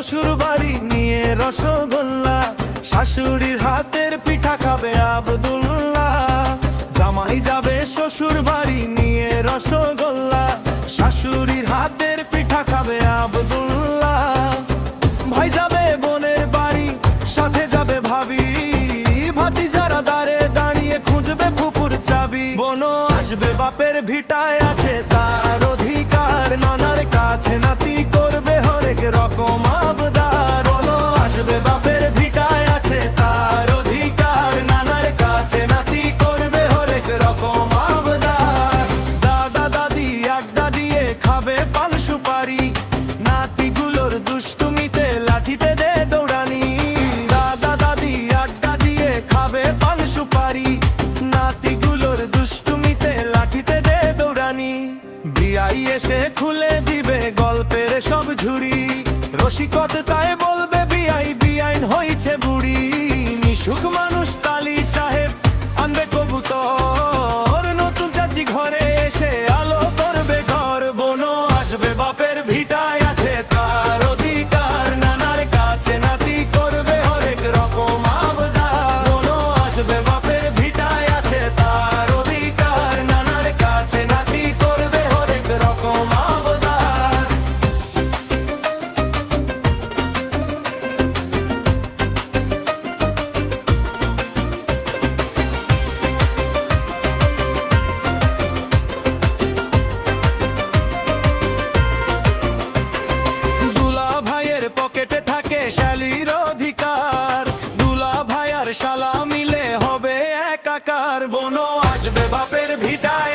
শ্বশুর বাড়ি নিয়ে রসগোল্লা, শাশুড়ির হাতের পিঠা খাবে আব্দুল্লাহ। জামাই যাবে শ্বশুর বাড়ি নিয়ে রসগোল্লা, শাশুড়ির হাতের পিঠা খাবে আব্দুল্লাহ। ভাই যাবে বোনের বাড়ি, সাথে যাবে ভাবি, ভাতিজারা দাঁড়ে দাঁড়িয়ে খুঁজবে ফুপুর চাবি। বোনও আসবে বাপের ভিটায় আছে তার অধিকার, নানার কাছে নাতি করবে হরেক রকম আবদার। বোনও আসবে বাপের ভিটায় আছে তার অধিকার, নানার কাছে নাতি করবে হরেক রকম আবদার। দাদা দাদি আড্ডা দিয়ে খাবে পান সুপারি, নাতিগুলোর দুষ্টুমিতে লাঠিতে দে দৌড়ানি। দাদা দাদি আড্ডা দিয়ে খাবে পান সুপারি, নাতিগুলোর দুষ্টুমিতে লাঠিতে দে দৌড়ানি। বিয়াই এসে খুলে দিবে গল্পের সব ঝুড়ি, রসিকতায় বলবে বিয়াই বিয়াইন হইছে বুড়ি। মিশুক মানুষ তালি সাহেব আনবে কবুতর, নতুন চাচি ঘরে এসে আলো করবে ঘর। বোনও আসবে বাপের ভিটায় আছে তার অধিকার, নানার কাছে নাতি করবে হরেক রকম আবদার। বোনও আসবে বাপের ভিটায় আছে তার অধিকার, নানার কাছে নাতি করবে হরেক রকম আবদার। দুলা ভাইয়ের পকেটে থাকে শালির অধিকার, দুলা ভাই আর শালা মিলে হবে একাকার। বোনও আসবে বাপের ভিটায়